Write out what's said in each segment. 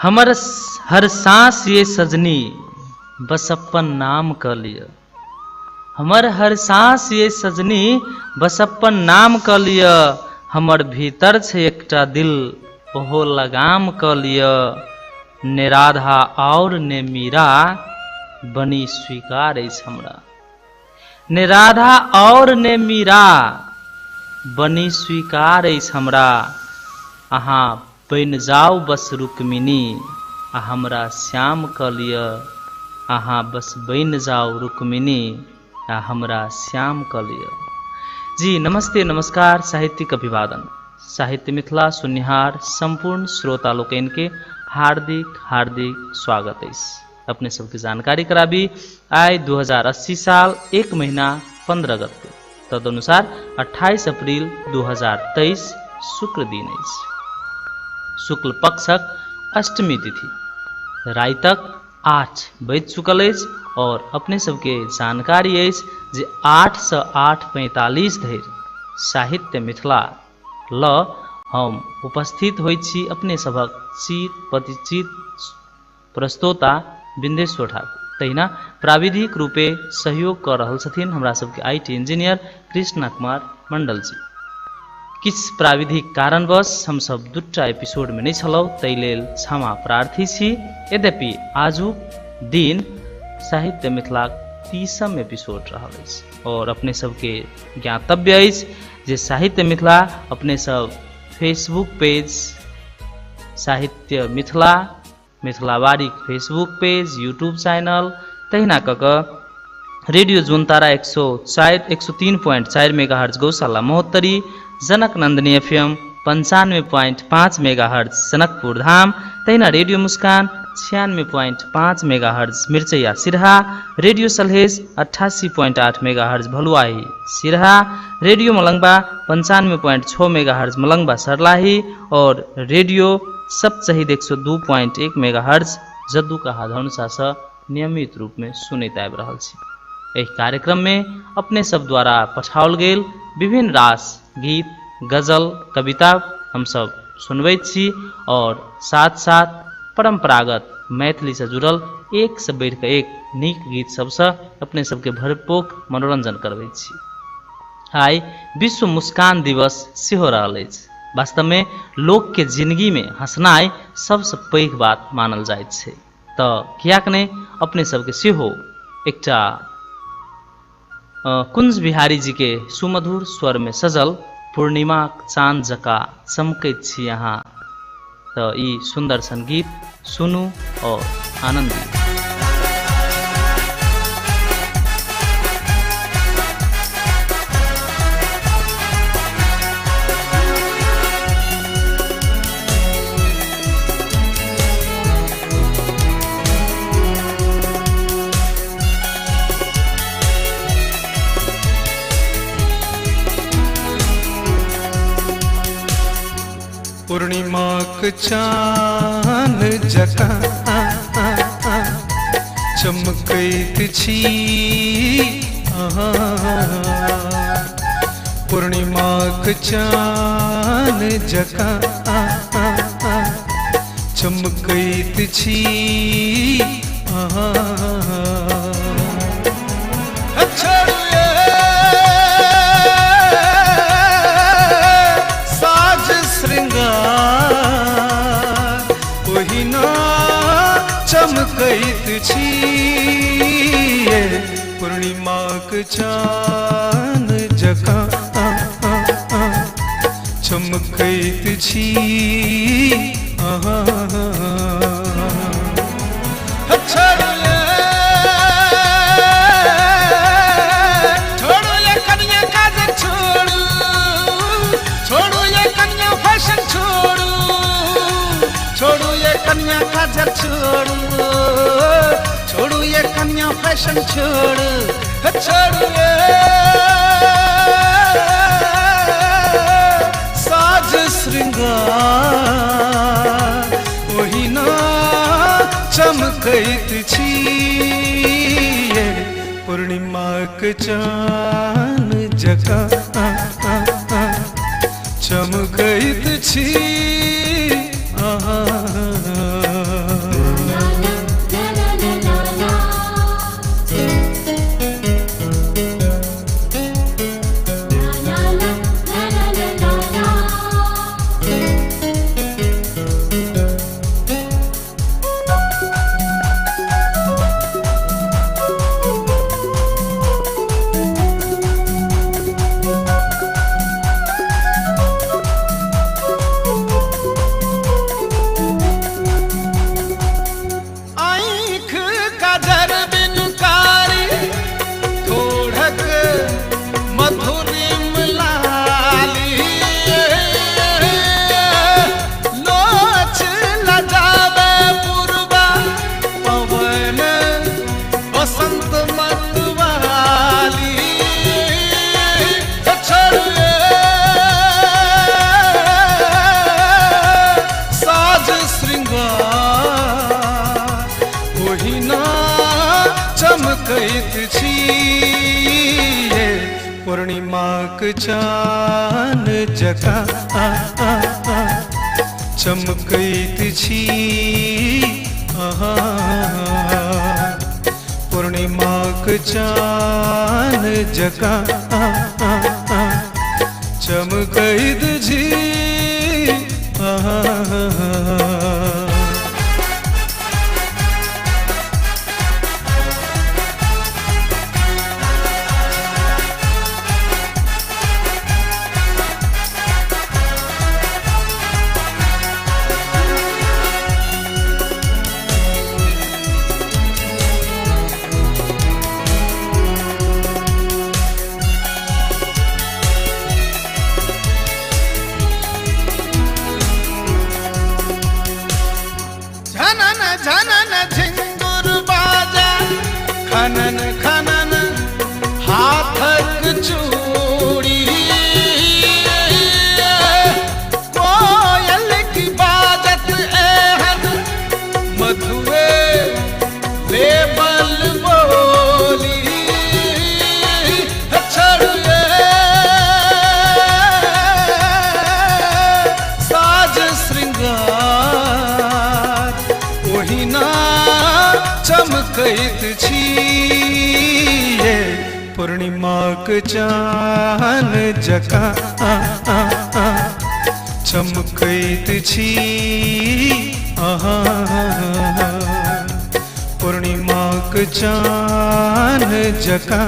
हमर हर सांस ये सजनी बस अपन नाम क लिया। हमर हर सांस ये सजनी बस अपन नाम क लिया। हमर भीतर छे एकटा दिल ओहो लगाम क लिया। ने राधा और ने मीरा बनी स्वीकार अछि हमरा। ने राधा और ने मीरा बनी स्वीकार अछि हमरा। अहाँ बन जाओ बस रुक्मिनी आ हमरा श्याम क लिया। अहाँ बस बन जाओ रुक्मिनी आ हमरा श्याम क लिया। जी नमस्ते नमस्कार, साहित्यिक अभिवादन। साहित्य मिथिला सुनिहार संपूर्ण श्रोता लोकन के हार्दिक हार्दिक स्वागत है। अपने सबके जानकारी कराबी आय 2080 साल 1 महीना 15 गते तदनुसार 28 अप्रैल 2023 शुक्र दिन है। शुक्ल पक्षक अष्टमी तिथि रातक 8 बज चुकल है और अपने सबके जानकारी है जे 8 से 8:45 धरि साहित्य मिथिला ल हम उपस्थित होइ छी अपने सबक चित परिचित प्रस्तोता बिंदेश्वर ठाकुर। तहिना प्राविधिक रूपे सहयोग कर रहल छथिन हमरा सबके IT इंजीनियर कृष्ण कुमार मंडल जी। किछ प्राविधिक कारणवश हम सब दूटा एपिसोड में नहीं छलौ, तै लेल क्षमा प्रार्थी छी। यद्यपि आजुक दिन साहित्य मिथिला 30म एपिसोड रहल अछि और अपने सबके ज्ञातव्य अछि जे साहित्य मिथिला अपने सब फेसबुक पेज साहित्य मिथिला, मिथिलावारिक फेसबुक पेज, यूट्यूब चैनल, तहिना कऽ radio Juntara 103.4 megahertz Gaushala Mahottari, Janak Nandini FM 95.5 megahertz Janakpur Dham, तहिना radio Muskan 96.5 megahertz Mirchaiya Siraha, radio Salhej 88.8 megahertz Bhaluahi Siraha, radio Malangwa 95.6 megahertz Malangwa Sarlahi और रेडियो सप्तशहीद 102.1 मेगाहर्ज जद्दूकाहा धनुषा से नियमित रूप में सुनैत आबि रहल छी। एहि कार्यक्रम में अपने सब द्वारा पठाओल गेल विभिन्न रास गीत, गजल, कविता हम सब सुनबैत छी और साथ साथ परंपरागत मैथिली से जुड़ल एक से बढ़ के एक नीक गीत सबसे अपने सबके भरपूर मनोरंजन करबैत छी। आइ विश्व मुस्कान दिवस सेहो रहल अछि। वास्तव में लोक के जिंदगी में हंसनाई सबसे पैघ बात मानल जाइत छै, तो कियाक नहीं अपने सबके सेहो एकटा कुंज बिहारी जी के सुमधुर स्वर में सजल पूर्णिमा चांद जका चमकैत छी अहाँ, तो ई सुंदर संगीत सुनू और आनंद ली। पूर्णिमाक चान जका चमकैत छी पूर्णिमाक चान जका चमकैत छी चमकैत छी पूर्णिमाक चान जका चमकैत छी छोड़ो ये कन्या काज छोड़ू, छोड़ो ये कन्या फैशन छोड़ू, छोड़ो ये कन्या काज छोड़ू, छोड़ू ये कन्या फैशन छोड़ू, छोड़ू ये साज श्रृंगार वही ना चमकैत छी पूर्णिमाक चान जका चमकैत छी पूर्णिमाक चान जका चमकैत छी आहा पूर्णिमाक चान जका चमकैत छी आहा झनन झिंगुर बाजा खनन खनन हाथक चूड़ी कोयल की बाजत एहन मधुए लेबल बोली छड़ुए साज श्रृंगार ओहिना चमकैत छी पूर्णिमाक चान जका चमकैत छी आहा पूर्णिमाक चान जका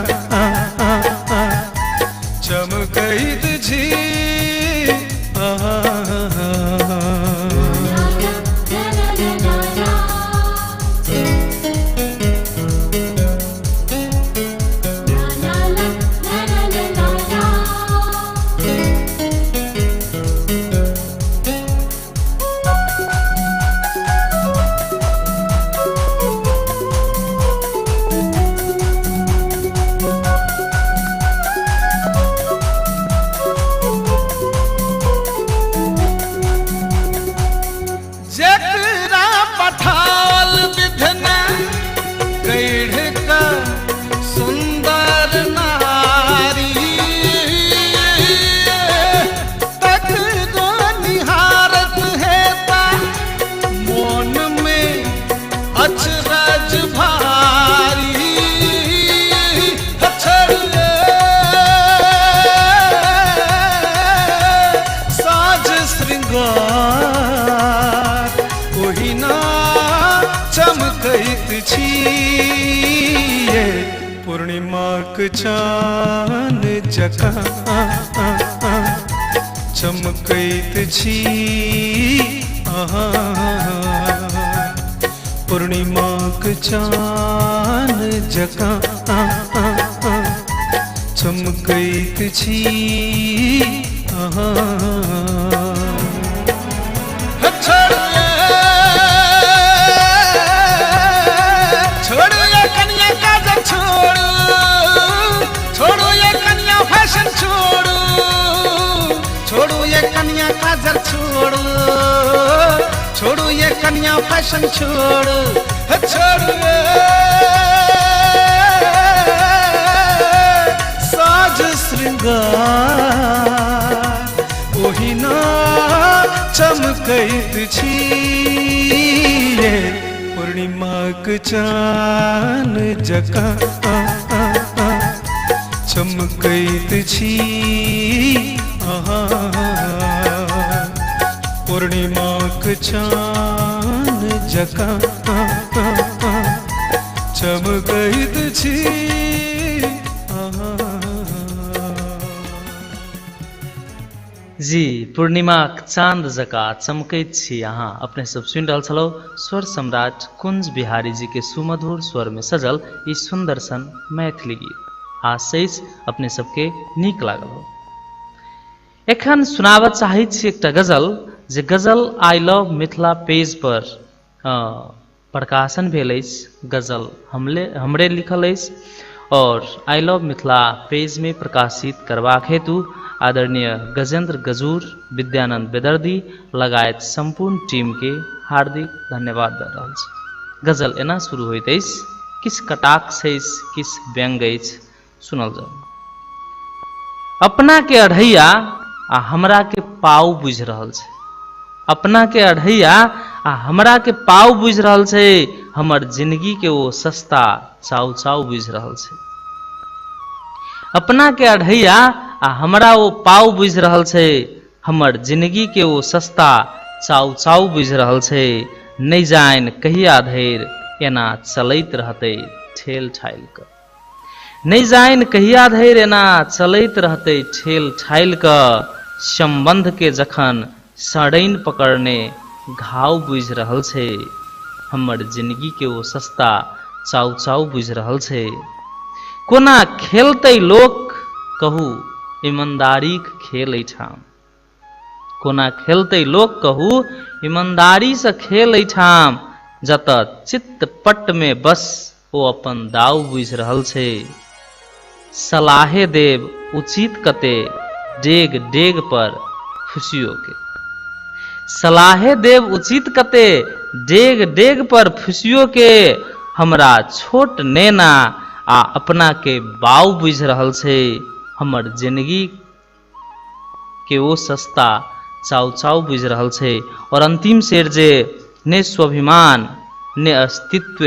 चमकैत छी आहा ओहिना चमकैत छी पूर्णिमाक चान जका चमकैत छी आहा पूर्णिमाक चान जका चमकैत छी आहा काजल छोड़ो छोड़ो ये कन्या फैशन छोड़ो छोड़ो साज श्रृंगार ओहिना चमकैत छी पूर्णिमाक चान जका चमकैत छी आहा पूर्णिमाक चान जका चमकैत छी जी पूर्णिमाक चांद जका चमकैत छी अहाँ अपने सब सुनि रहल छलौ स्वर सम्राट कुंज बिहारी जी के सुमधुर स्वर में सजल ई सुंदर सन मैथिली गीत आशैस अपने सबके नीक लागल हो। एखन सुनाबऽ चाहैत छी एकटा गजल जे गजल आई लव मिथिला पेज पर प्रकाशन भेल अछि। गजल हमरे लिखल अछि और आई लव मिथिला पेज में प्रकाशित करबाक हेतु आदरणीय गजेंद्र गजूर, विद्यानंद बेदर्दी लगायत संपूर्ण टीम के हार्दिक धन्यवाद दे रहल छी। गजल एना शुरू होइत अछि, किछ कटाक्ष अछि, किछ व्यंग अछि, सुनल जाऊ। अपना के अढ़ैया आ हमरा के पाव बुझ रहल छै। अपना के अढ़ैया आ हमरा के पाव बुझ रहल छै। हमर जिंदगी के वो सस्ता चाउ चाउ बुझ रहल छै। अपना के अढ़ैया आ हमरा वो पाव बुझ रहल छै। हमर जिंदगी के वो सस्ता चाउ चाउ बुझ रहल छै। नहीं जान कहिया धैर एना चलैत रहतै ठेल ठाइल क। नहीं जान कहिया धैर एना चलैत रहतै ठेल ठाइल क। संबंध के जखन सड़ैन पकड़ने घाव बुझ रहल छै। हमर जिंदगी के वो सस्ता चाउ चाउ बुझ रहल छै। कोना खेलतै लोक कहू ईमानदारी के खेल एठाम। कोना खेलतै लोक कहू ईमानदारी से खेल एठाम। जत चित्त पट में बस ओ अपन दाव बुझ रहल छै। सलाहे देव उचित कते डेग डेग पर खुशियों के। सलाहे देव उचित कते डेग डेग पर खुशियों के। हमरा छोट नैना आ अपना के बाव बुझ रहल छै। हमर जिंदगी के वो सस्ता चाउ चाउ बुझ रहल छै। और अंतिम शेर जे ने स्वाभिमान ने अस्तित्व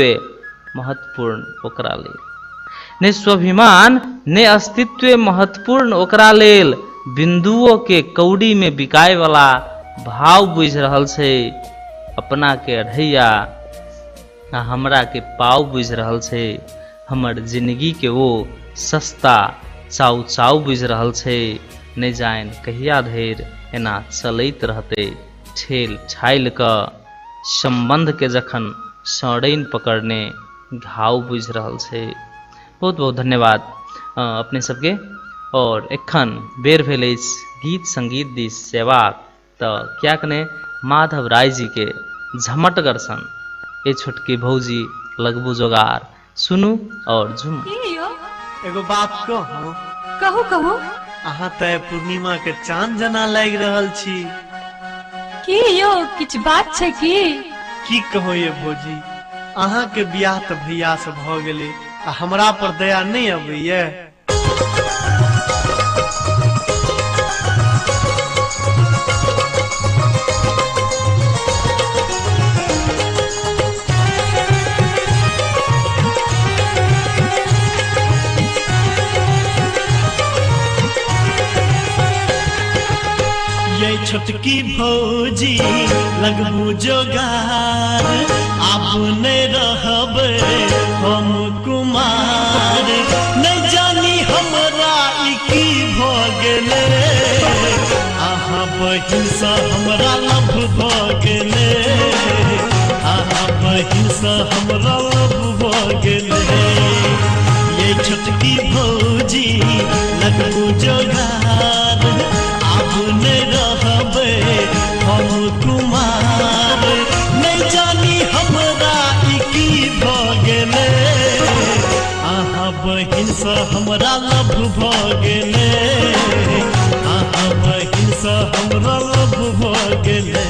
महत्वपूर्ण ओकरा लेल। ने स्वाभिमान ने अस्तित्व महत्वपूर्ण ओकरा लेल। बिंदुओं के कौड़ी में बिकाय वाला भाव बुझ रहल छै। अपना के अढ़ैया आ हमरा के पाव बुझ रहल छै। हमर जिंदगी के वो सस्ता चाउ चाउ बुझ रहल छै। नहीं जान कहिया धैर एना चलैत रहतै ठेल ठाइल क। संबंध के जखन सड़ैन पकड़ने घाव बुझ रहल छै। बहुत बहुत धन्यवाद अपने सबके। और एखन बेर भेल गीत संगीत दिस सेवाक। तो क्या कने माधव राय जी के झमटगर सन ए छोटकी भौजी लगबू जोगार सुनू और झुम। एगो बात कहूं। कहू कहू। अहाँ तय पूर्णिमा के चांद जना लाग रहल छी। की यो किछ बात छै की कहो ये भौजी अहाँ के बियाह तो भैया से भ गेले आ हमरा पर दया नहीं अबैया। छोटकी भौजी लगबू जोगार। आप नहीं रहबे हम कुमार। नहीं जानी हमरा की भ गेले। अहाँ बहिन से हमरा लभ भ गेले। अहाँ बहिन से हमरा लभ भ गेले। ये छोटकी भौजी लगबू जोगार। आप नहीं रहबे हम कुमार। नहीं जानी हमरा की भ गेले। अहाँ बहिन से हमरा लभ भ गेले। अहाँ बहिन से हमरा लभ भ गेले।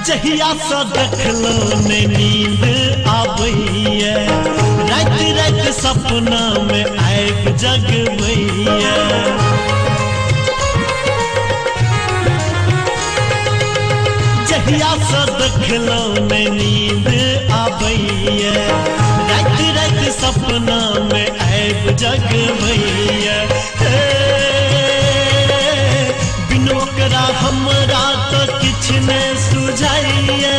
जहिया से देखलो ने नींद आबैया। रात रात सपना में आग जगबैया। जहिया से देखलो ने नींद आबैया। रात रात सपना में आग जगबैया। बिनु ओकरा हमरा तो किछ ने सुझाइया।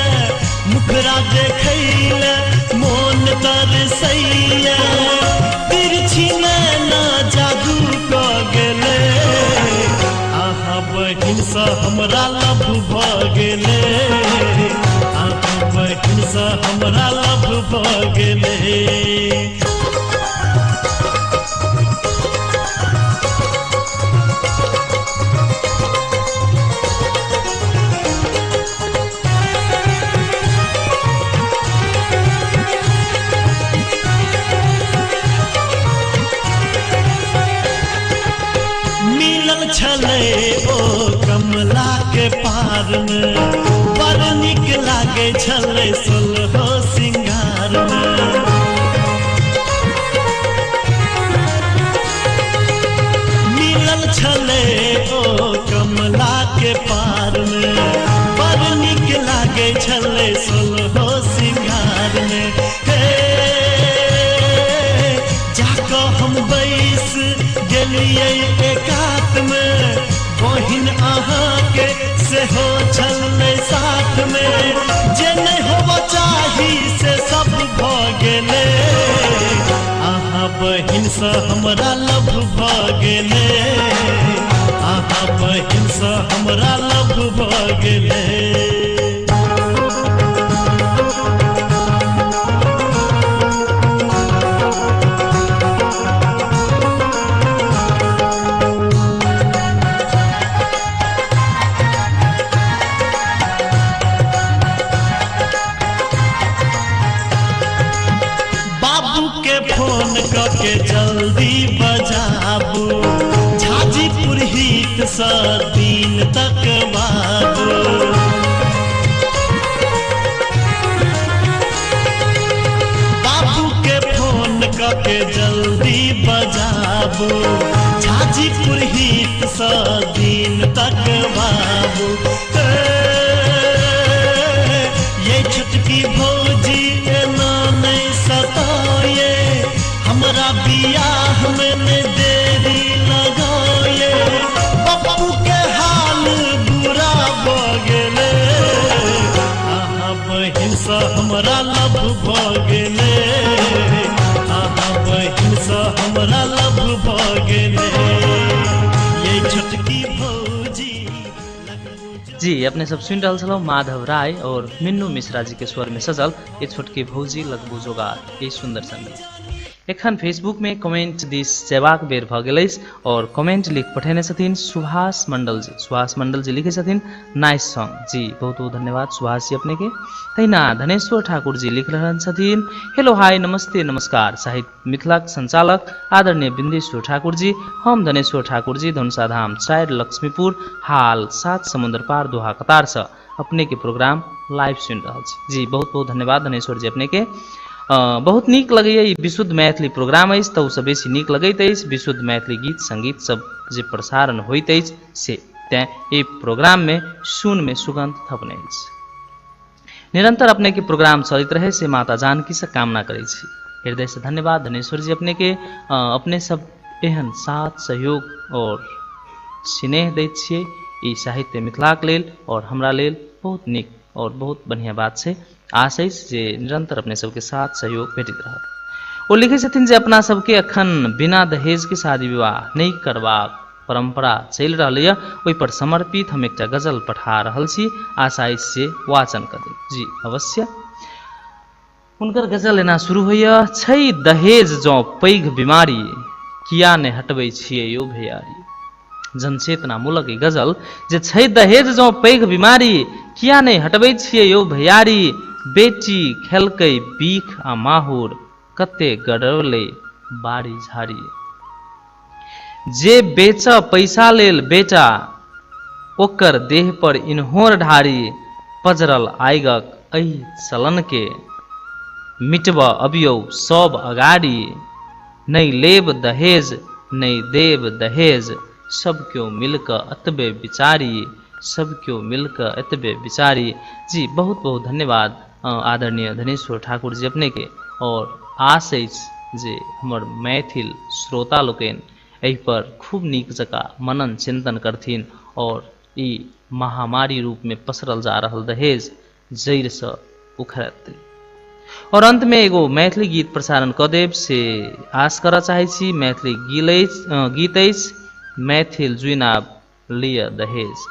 मुखरा देखैला मोन तरसैया। तिरछी नैना जादू क गेले। अहाँ बहिन से हमरा लभ भ गेले। अहाँ बहिन से हमरा लभ भ गेले। छले सोलहो सिंगार में। मिलल छले ओ कमला के पार में, बड़ नीक लागे छले सोलहो सिंगार में। जाको हम बैस गेलिए एकात में, बहिन अहाँ के सेहो छले साथ में। जे नहीं होबा चाही से सब भ गेले, अहाँ बहिन से हमरा लभ भ गेले, अहाँ बहिन से हमरा लभ भ गेले। के जल्दी बजाबू, झाजीपुर हित सा दिन तक बाबू। बाबू के फोन के जल्दी बजाबू, झाजीपुर हित सा दिन तक बाबू। ये छुटकी भौजी एना नहीं सताए, हमरा बियाह में न देरी लगाए। बाबू के हाल बुरा भ गेले, अहाँ बहिन से हमरा लभ भ गेले, अहाँ बहिन से हमरा लभ भ गेले। ये छोटकी भौजी जी अपने सब सुन रहा छलौ माधव राय और मिन्नू मिश्रा जी के स्वर में सजल ये छोटकी भौजी लगबू जोगार। ये सुंदर संगीत एखन फेसबुक में कमेंट दिस सेवाक बेर भ गेल और कमेंट लिख पठेने छथिन सुभाष मंडल जी। सुभाष मंडल जी लिखे छथिन नाइस सॉन्ग जी, बहुत बहुत धन्यवाद सुभाष जी अपने के। तैना धनेश्वर ठाकुर जी लिख रहल छथिन हेलो हाय नमस्ते नमस्कार साहित्य मिथिलाक संचालक आदरणीय बिंदेश्वर ठाकुर जी, हम धनेश्वर ठाकुर जी धनुषा धाम 4 लक्ष्मीपुर हाल 7 समुद्र पार दोहा कतार से अपने के प्रोग्राम लाइव सुन रहा जी। बहुत बहुत धन्यवाद धनेश्वर जी अपने के। बहुत नीक लगैए ई विशुद्ध मैथिली प्रोग्राम अछि तऽ ओसँ बेसी नीक लगैत अछि विशुद्ध मैथिली गीत संगीत सब जे प्रसारण होइत अछि से तैं ई प्रोग्राम में सुन में सुगंध थपने अछि। निरंतर अपने के प्रोग्राम चलते रहे से माता जानकी से कामना करै छी। हृदय से धन्यवाद धनेश्वर जी अपने के। अपने सब एहन साथ सहयोग और स्नेह दैत छियै ई साहित्य मिथिलाक लेल और हमरा लेल बहुत नीक और बहुत बढ़िया बात छै। आशा जे निरंतर अपने सबके साथ सहयोग भेटित रहत। ओ लिखे छथिन जे अपना सबके अखन बिना दहेज के शादी विवाह नहीं करबाक परंपरा चलि रहलै है, ओहि पर समर्पित हम एकटा गजल पठा रहल छी, आशा से वाचन कर दे जी अवश्य। हुनकर गजल एना शुरू होइए छै दहेज जँ पैघ बीमारी किया ने हटबै छियै यो भैयारी। जनचेतना मूलक ई गजल जे छै दहेज जँ पैघ बीमारी किया ने हटबै छियै यो भैयारी। बेटी खेलकै बीख आ माहुर कते गड़ौले बारी झाड़ी। जे बेच पैसा लेल बेटा ओकर देह पर इन्होर ढारी। पजरल आइगक एहि चलन के मिटब अबियौ सब अगाड़ी। नहीं लेब दहेज नहीं देव दहेज सब क्यों मिलकर अतबे बिचारी। सब क्यों मिलकर एतबे बिचारी जी। बहुत बहुत धन्यवाद आदरणीय धनेश्वर ठाकुर जी अपने के। और आश जे हमर मैथिल श्रोता लोकनि एहि पर खूब नीक जकाँ मनन चिंतन करथिन और ई महामारी रूप में पसरल जा रहल दहेज जड़ से उखड़त। और अंत में एगो मैथिली गीत प्रसारण क देव से आश कर चाहे छी। मैथिली गीत अछि मैथिल जुइनाब लिय दहेज।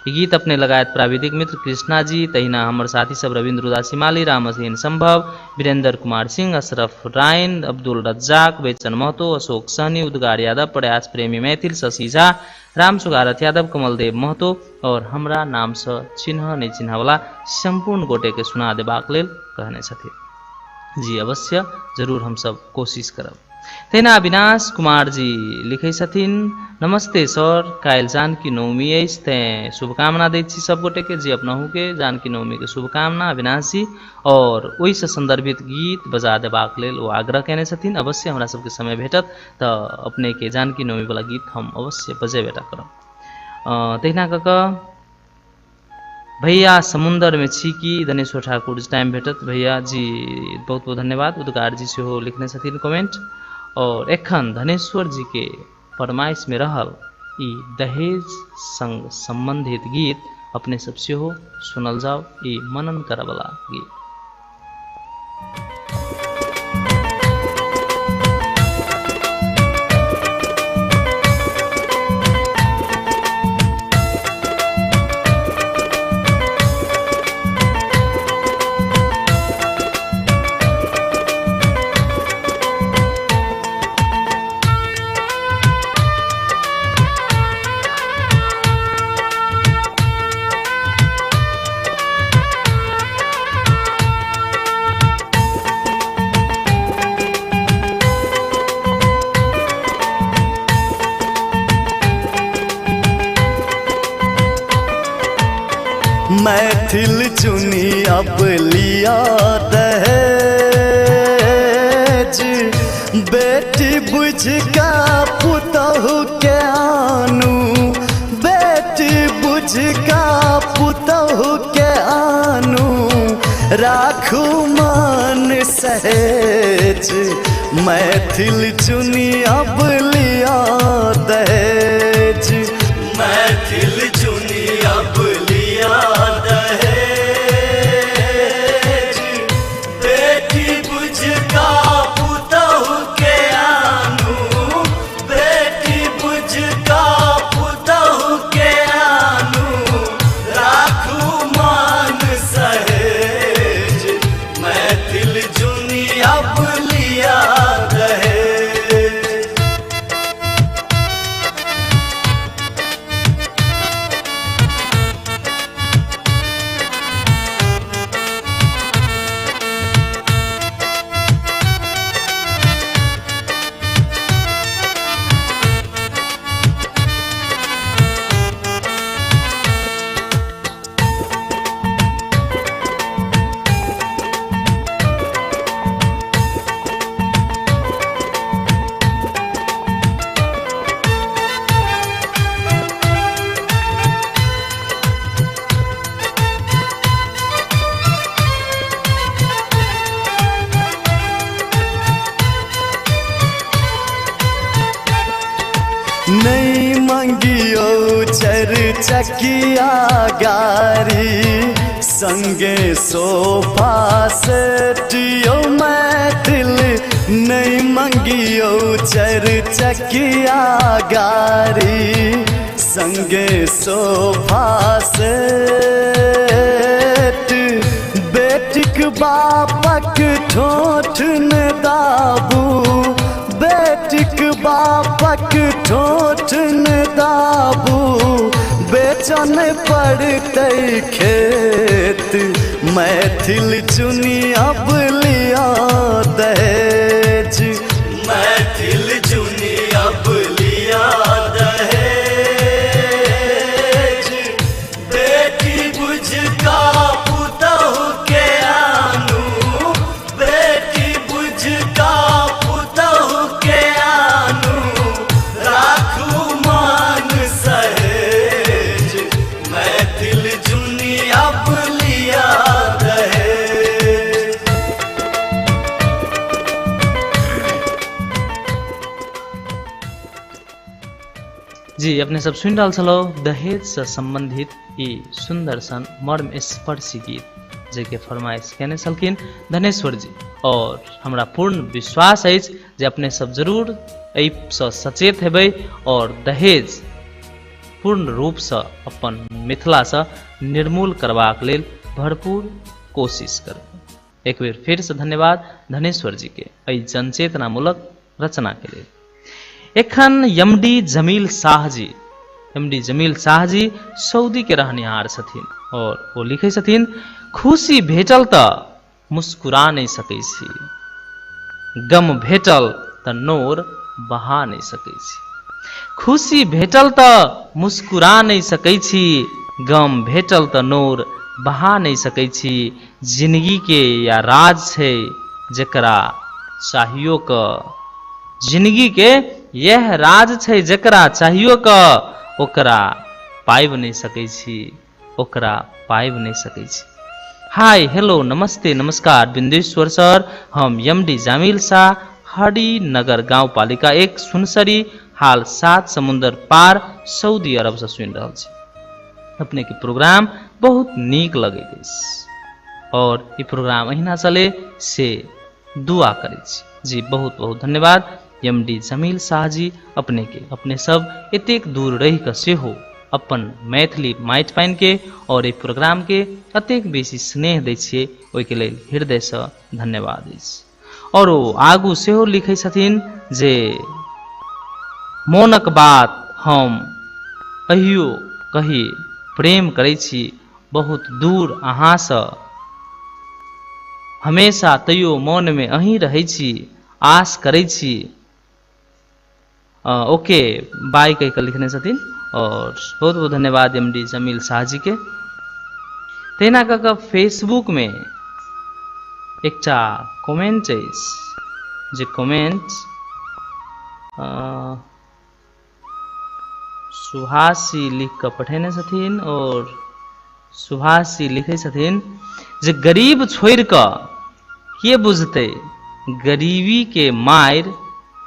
ये गीत अपने लगायत प्राविधिक मित्र कृष्णा जी, तहिना हमर साथी सब रविंद्र उदासी माली, रामसेन संभव, वीरेंद्र कुमार सिंह, अशरफ रायन, अब्दुल रज्जाक, बेचन महतो, अशोक सहनी, उद्गार यादव, प्रयास प्रेमी मैथिल, शशि झा, राम सुगारथ यादव, कमलदेव महतो और हमरा नाम से चिन्ह नहीं चिन्ह वाला संपूर्ण गोटे के सुना देबाक लेल कहने छथिन जी। अवश्य जरूर हम सब कोशिश करब। तहिना अविनाश कुमार जी लिखै छथिन नमस्ते सर काल्हि जानकी नवमी अछि तेँ शुभकामना दै छी सबगोटे के जे अपनाहु के जानकी नवमी के शुभकामना अविनाश जी और ओहि से संदर्भित गीत बजा देबाक लेल ओ आग्रह केने छथिन। अवश्य हमरा सबके समय भेटत तऽ अपने के जानकी नवमी वाला गीत हम अवश्य बजेबेटा करब। तहिना कऽ कऽ भैया समुंदर में छी कि धनेश्वर ठाकुर टाइम भेटत भैया जी बहुत बहुत धन्यवाद। उदगार जी सेहो लिखने छथिन कमेंट। और एखन धनेश्वर जी के फरमाइश में रहल ई दहेज संग संबंधित गीत अपने सब सेहो सुनल जाओ। ई मनन करवला गीत मैथिल चुनी अब लिया दहेज बेटी बुझ का पुतहु के आनू बेटी बुझ का पुतहु के आनू राखू मान सहेज मैथिल चुनी अब लिया दहेज मैथिल चुनी अब लिया दहेज बेटी बुझ का पुतहु के आनू बेटी बुझ का पुतहु के आनू राखू मान सहेज मैथिल चुनी अब लिया दहेज। नहीं मंगियो चर चकिया गारी संगे सोफा सेटियो मैथिल नहीं मंगियो चर चकिया गारी संगे सोफा सेट बेटिक बापक ठोठ न दाबू बेटिक बापक ठोठ न दाबू बेचन पड़ते खेत मैथिल चुनी अब लिया दहेज मैथिल चुनी अब लिया दहेज बेटी बुझ का पुतहु के आनू बेटी बुझ का पुतहु के आनू राखू मान सहेज मैथिल चुनी अब लिया दहेज। जी अपने सब सुनि रहल छलौ दहेज से संबंधित ई सुंदर सन मर्म स्पर्शी गीत जे के फरमाइश केने छलखिन धनेश्वर जी। और हमरा पूर्ण विश्वास अछि जे अपने सब जरूर एहि से सचेत हेबै और दहेज पूर्ण रूप से अपन मिथिला से निर्मूल करबाक लेल भरपूर कोशिश करबै। एक बेर फिर से धन्यवाद धनेश्वर जी के एहि जनचेतनामूलक रचना के लेल। एखन एमडी जमील शाह जी सऊदी के रहनिहार छथिन और वो लिखे छथिन खुशी भेटल त मुस्कुरा नहीं सकै छी गम भेटल त त नोर बहा नहीं सकै छी। खुशी भेटल त मुस्कुरा नहीं सकै छी, गम भेटल त नोर बहा नहीं सकै छी। जिंदगी के या राज छै जकरा चाहियो क, जिंदगी के यह राज छै जकरा चाहियो क, ओकरा पाइब नहीं सकै छी, ओकरा पाइब नहीं सकै छी। हाय हेलो नमस्ते नमस्कार बिंदेश्वर सर, हम एमडी जामिल शाह, हरिनगर गाउँपालिका 1 सुनसरी, हाल 7 समुंदर पार सऊदी अरब से सुन रहा छी। अपने के प्रोग्राम बहुत नीक लगे और ये प्रोग्राम अहिना चले से दुआ करे छी। जी बहुत बहुत धन्यवाद एमडी जमील शाह जी, अपने के अपने सब एतेक दूर रह के सेहो अपन मैथिली माटि पानि के और ये प्रोग्राम के अतेक बेसी स्नेह दै छियै, ओहिके लेल हृदय से धन्यवाद अछि। और ओ आगू सेहो लिखै छथिन जे मोनक बात हम कहियो कही प्रेम करै छी, बहुत दूर अहाँ से हमेशा तैयो मन में अहीं रहै छी, आस करै छी। ओके बाय कह के लिखने छथिन और बहुत बहुत धन्यवाद एमडी जमील शाह जी के। तेना कऽ फेसबुक में एकटा कमेंट अछि जे कमेंट सुभाषी लिख कऽ पठेने छथिन और सुभाषी लिखे छथिन जे गरीब छोड़ कऽ के बुझते गरीबी के मार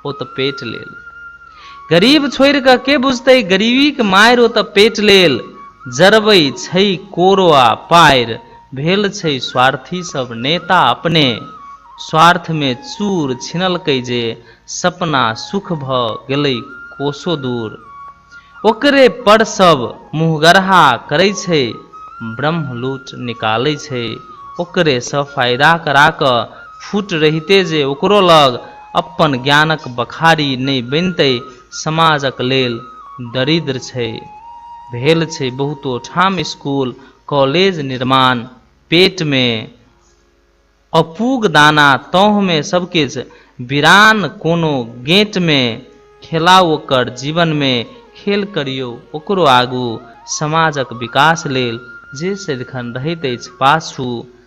ओ तो पेट लेल, गरीब छोड़ कऽ के बुझते गरीबी के मार ओ तो पेट लेल। जरबै छै कोरवा पार, भेल छै स्वार्थी सब नेता अपने, स्वार्थ में चूर छिनलकै जे सपना सुख भ गेलै कोसो दूर। ओकरे पर सब मुँहगरहा करै छै, ब्रह्मलूट निकालै छै, ओकरे सँ फायदा करा कऽ फूट रहिते जे ओकरो लग अपन ज्ञानक बखारी नहीं बनते, समाजक लेल दरिद्र छै। भेल छै बहुतो ठाम स्कूल कॉलेज निर्माण, पेट में अपूग दाना तौह में सबके बिरान कोनो गेट में, खेलाओ ओकर जीवन में खेल करियो ओकरो आगू, समाजक विकास लेल जे सदिखन रहैत अछि पाछू,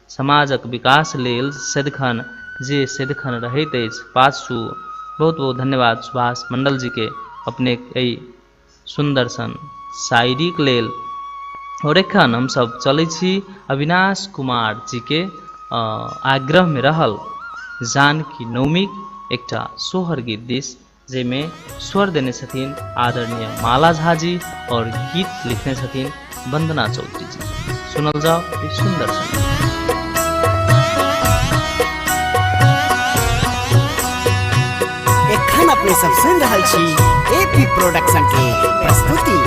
समाजक विकास लेल सदिखन जे सदिखन रहैत अछि पाछू। बहुत बहुत धन्यवाद सुभाष मंडल जी के अपने एहि सुंदर सन शायरी के लेल। और एखन हम सब चलै छी अविनाश कुमार जी के आग्रह में रहल जानकी नवमी एकटा सोहर गीत दिस, जेमें स्वर देने छथिन आदरणीय माला झा जी और गीत लिखने छथिन वंदना चौधरी जी। सुनल जाओ ये सुंदर सन। एखन अपने सब सुन रहल छी एपी प्रोडक्शन के प्रस्तुति।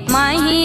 महियावतारी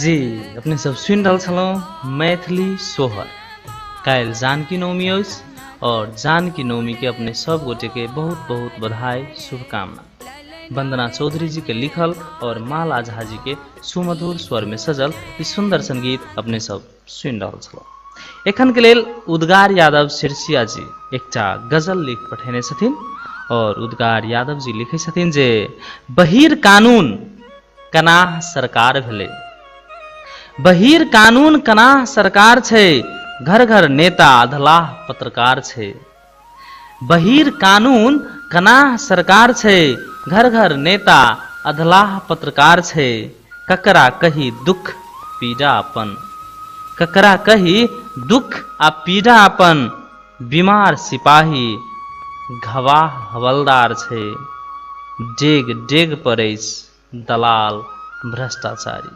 जी अपने सब सुनि रहल छलहुँ मैथिली सोहर। काल्हि जानकी नवमी अछि और जानकी नवमी के अपने सब गोटे के बहुत बहुत बधाई शुभकामना। वंदना चौधरी जी के लिखल और माला झा जी के सुमधुर स्वर में सजल ई सुंदर संगीत अपने सब सुनि रहल छलहुँ। एखन के लेल उद्गार यादव सिरसिया जी एकटा गजल लिख पठेने छथिन और उद्गार यादव जी लिखे छथिन जे बहिर कानून कनाह सरकार भेले, बहिर कानून कनाह सरकार छै, घर घर नेता अधलाह पत्रकार छै। बहिर कानून कनाह सरकार छै, घर घर नेता अधलाह पत्रकार छै। ककरा कही दुख पीड़ा अपन, ककरा कही दुख आ पीड़ा अपन, बीमार सिपाही घवाह हवलदार छै। डेग डेग पर अछि दलाल भ्रष्टाचारी,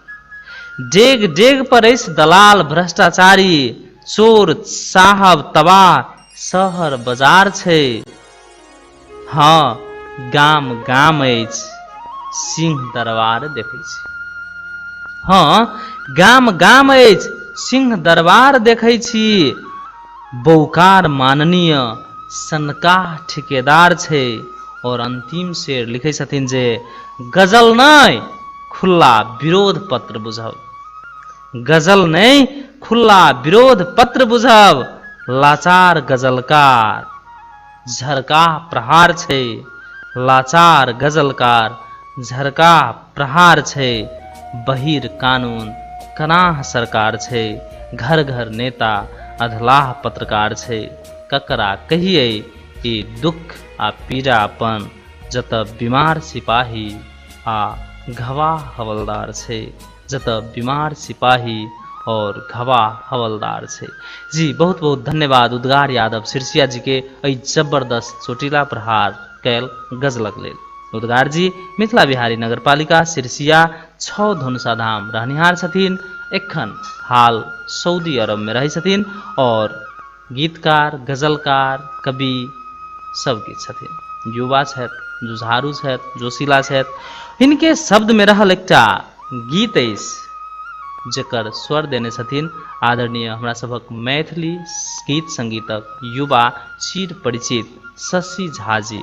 डेग डेग पर अछि दलाल भ्रष्टाचारी। चोर साहब तबाह शहर बाजार छै। हाँ गाम गाम अछि सिंह दरबार देखै छी। हाँ गाम गाम अछि सिंह दरबार देखै छी। बौकार माननीय सनकाह ठेकेदार छै। और अंतिम शेर लिखे छथिन जे गजल नहीं खुला विरोध पत्र बुझब, गजल नहीं खुला विरोध पत्र बुझब। लाचार गजलकार झरका प्रहार छै, लाचार गजलकार झरका प्रहार छै। बहिर कानून कनाह सरकार छै, घर घर नेता अधलाह पत्रकार छै। ककरा कहिए ई दुख आ पीड़ा अपन, जत बीमार सिपाही आ घवाह हवलदार छै, जत बीमार सिपाही और घवाह हवलदार छै। जी बहुत बहुत धन्यवाद उद्गार यादव सिरसिया जी के एहि जबरदस्त चोटिला प्रहार कैल गजलक लेल। उद्गार जी मिथिला बिहारी नगरपालिका सिरसिया 6 धनुषा धाम रहनिहार छथिन। एखन हाल सऊदी अरब में रहै छथिन और गीतकार गजलकार कवि सब किछु छथिन। युवा छथि, जुझारू छथि, जोशीला छथि। हिनके शब्द में रहल एकटा गीत अछि जेकर स्वर देने छथिन आदरणीय हमरा सभक मैथिली गीत संगीतक युवा चिर परिचित शशि झा जी।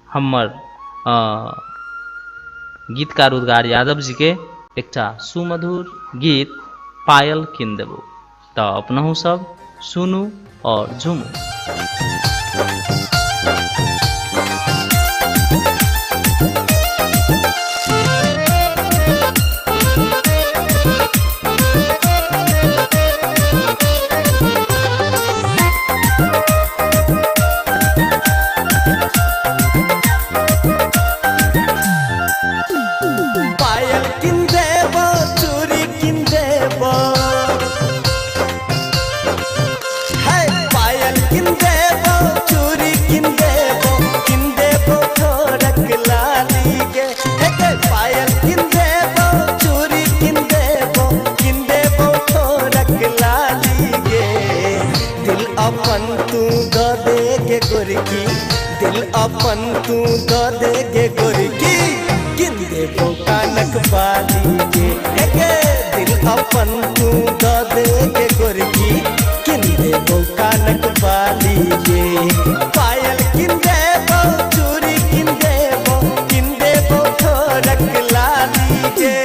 हमर गीतकार उद्गार यादव जी के एकटा सुमधुर गीत पायल किन देबो, तऽ अपनहु सब सुनू और झूमू। अपन तू द दे गे गोरकी किन देबो कानक बाली गे गे दिल अपन तू द दे गे गोरकी किन देबो कानक बाली गे। पायल किन देबो चूड़ी किन देबो ठोरक लाली गे।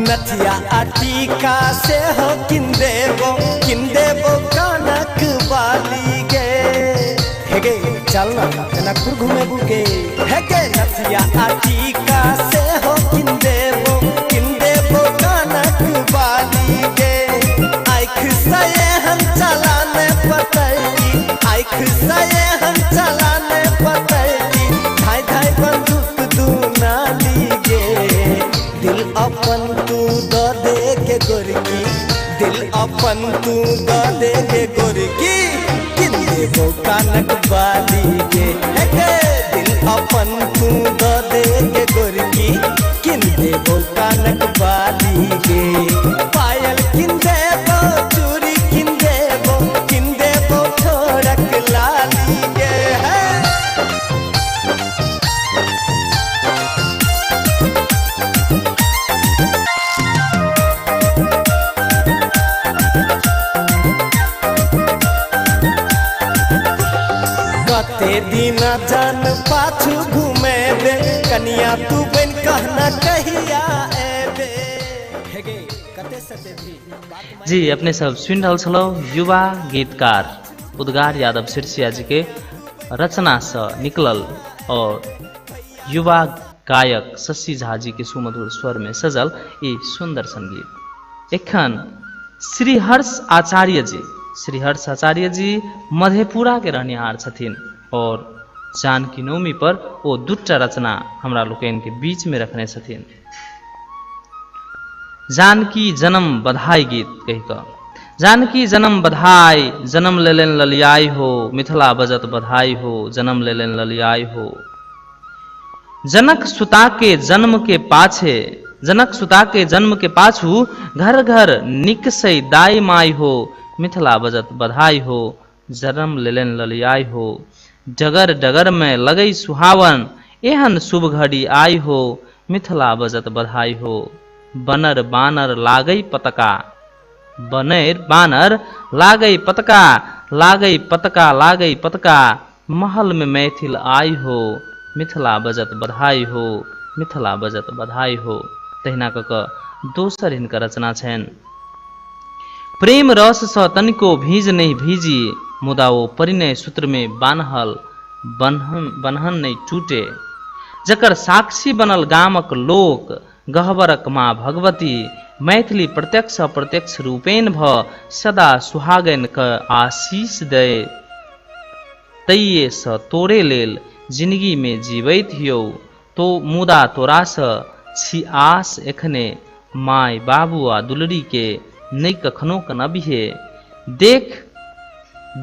नथिया टीका से हो किन देबो कानक बाली गे हे गे चल ना जनकपुर घूमे बुके हे गे। नथिया टीका से हो किन देबो कानक बाली गे। आँख से हम चलाने पतली, आँख से हम चलाने पतली, धाय धाय बंदूक दू नाली गे। दिल अपन तू द दे के गोरकी, दिल अपन तू द दे के गोरकी किन देबो कानक बाली गे गे। दिल अपन तू द दे के गोरकी किन देबो कानक कनक बाली गे पायल किन देबो चूड़ी किन देबो छोड़क लाली गे कते दिन जान पाछू घूमे दे कनिया तू बन कहना कहिया एबे हेगे कते सते भी जी अपने सब सुन रहल छलौ युवा गीतकार उद्गार यादव सिरसिया जी के रचना से निकलल और युवा गायक शशि झा जी के सुमधुर स्वर में सजल ये सुंदर संगीत। एखन श्रीहर्ष आचार्य जी मधेपुरा के रहनिहार छथिन और जानकी नवमी पर वो दूटा रचना हमरा लोकन के बीच में रखने छथिन। जानकी जन्म बधाई गीत कहि कऽ जानकी जन्म बधाई जन्म लेलन ललियाई हो मिथिला बजत बधाई हो जन्म लेलन ललियाई हो जनक सुता के जन्म के पाछू घर घर निकसै दाई माई हो मिथिला बजत बधाई हो जन्म लेलन ललियाई हो डगर डगर में लगई सुहावन एहन शुभ घड़ी आई हो मिथिला बजत बधाई हो बनर बानर लागई पतका लागई पतका महल में मैथिल आई हो मिथिला बजत बधाई हो मिथिला बजत बधाई हो। तहिना कऽ कऽ दोसर हिनकर रचना छनि। प्रेम रस सँ तनिको भीज नहीं भीजी मुदा ओ परिणय सूत्र में बान्हल बन्हन नहीं टूटे जकर साक्षी बनल गामक लोक गहबरक माँ भगवती मैथिली प्रत्यक्ष अप्रत्यक्ष रूपेण भ सदा सुहागन क आशीष दे तइये स तोरे लेल जिंदगी में जीवैत हियौ तो मुदा तोरा स छी आस एखने माय बाबू आ दुलरी के नहीं कखनो कनबिहे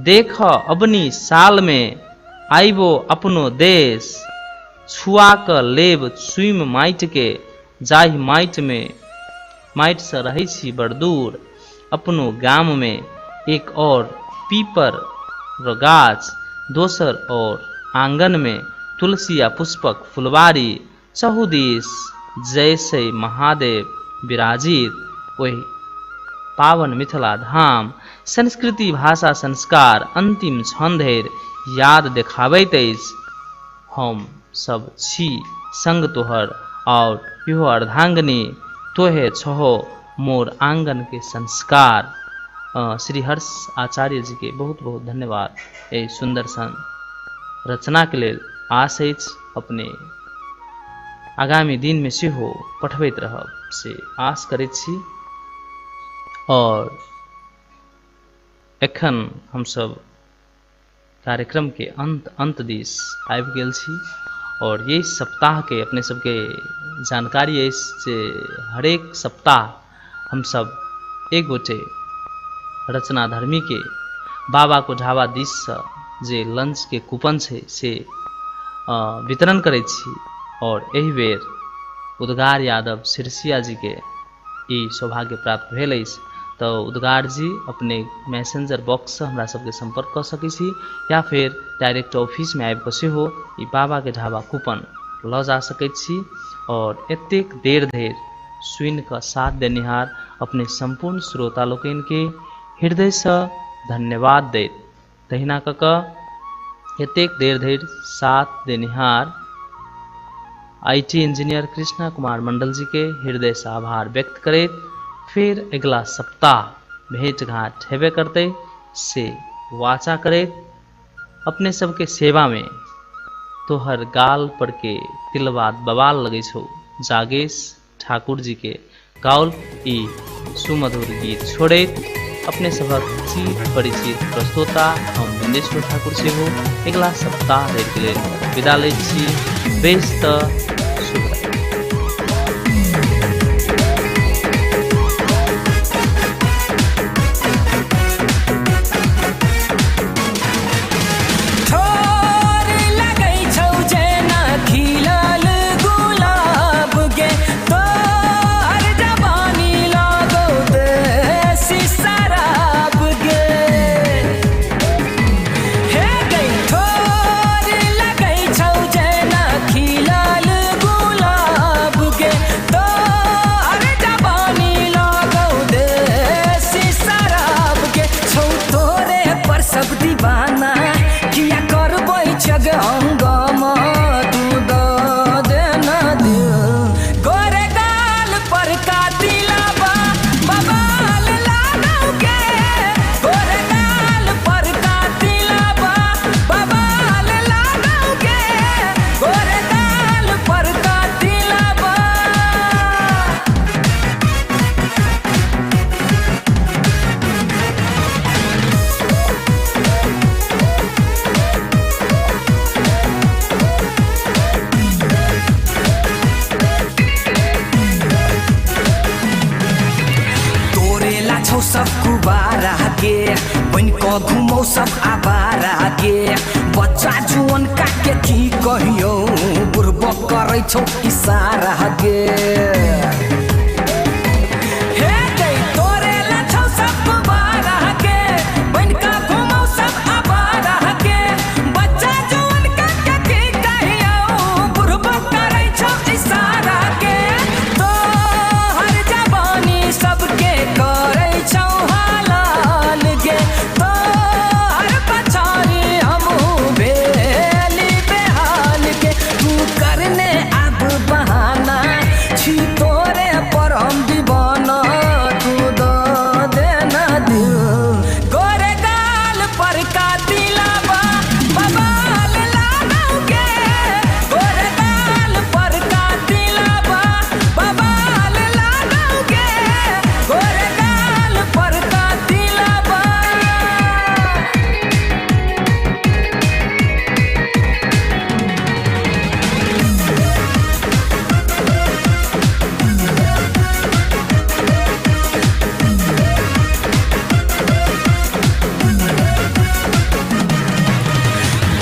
देख अबनी साल में आइबो अपनो देश छुआ क लेब सुइम माइट के जाहि माइट से रही छी बड़ दूर अपनो गाम में एक और पीपर र गाछ दोसर और आंगन में तुलसी आ पुष्पक फुलवारी चहुदिस जैसे महादेव विराजित ओहि पावन मिथिला धाम संस्कृति भाषा संस्कार अंतिम क्षण धरि याद देखाबैत अछि। हम सब छी संग तोहर और इहो अर्धांगनी तोहे छहो मोर आंगन के संस्कार। श्री हर्ष आचार्य जी के बहुत बहुत धन्यवाद ए सुंदर सन रचना के लेल। आश अछि अपने आगामी दिन में सेहो पठबैत रहब से आश करैत छी। और एखन हम सब कार्यक्रम के अंत दिस आबि गेल छी और यही सप्ताह के अपने सबके जानकारी अछि जे हरेक सप्ताह हम सब एक गोटे रचनाधर्मी के बाबा को ढाबा दिस से जे लंच के कूपन छै से वितरण करैत छी। और एहि बेर उद्गार यादव सिरसिया जी के ई सौभाग्य प्राप्त भेल अछि। तो उद्गार जी अपने मैसेंजर बॉक्स से हमरा सबके संपर्क कर सकै छी या फिर डायरेक्ट ऑफिस में आबि कऽ सेहो ई बाबा के ढाबा कूपन लऽ जा सकैत छी। और एतेक देर धरि सुनि कऽ साथ देनिहार अपने संपूर्ण श्रोता लोकनि के हृदय से धन्यवाद दैत तहिना कऽ कऽ एतेक देर धरि साथ देनिहार IT इंजीनियर कृष्णा कुमार मंडल जी के हृदय से आभार व्यक्त करैत फिर अगला सप्ताह भेंट घाट हेबे करते से वाचा करैत अपने सबके सेवा में तोहर गाल पर के तिलवात बवाल लगे छौ जागेश ठाकुर जी के गाउल ई सुमधुर गीत छोड़ैत अपने सबक चिर परिचित प्रस्तोता हम बिंदेश्वर ठाकुर से हो अगला सप्ताह के लेल विदा लैत छी। बेस्त सब कुबारा गे बन को घुमौ सब आबारा गे बच्चा जुअन काके की कहियो बुरबक करै छौ इशारा गे हे गई तोरे लछौ सब कुबारा गे बन का घुमौ सब आबारा गे बच्चा जुअन काके की कहियो बुरबक करै छौ इशारा गे तो हर जवानी सबके करै छौ हालाल गे तो हर पछारी हमहू बेली बेहाल के तू करने अब बहाना छी तोरे पर हम दीवाना तू दो देना दिल गोरे गाल पर का दिलावा बवाल लानोगे गोरे गाल पर का दिलावा बवाल लानोगे गोरे गाल पर का दिलावा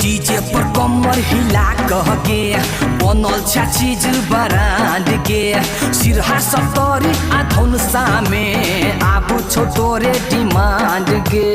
डीजे पर कमर हिला कह गे बनल छ चीज बरांड गे सिरहा सतरी आ धौन सामे आबू छोटोरे डिमांड गे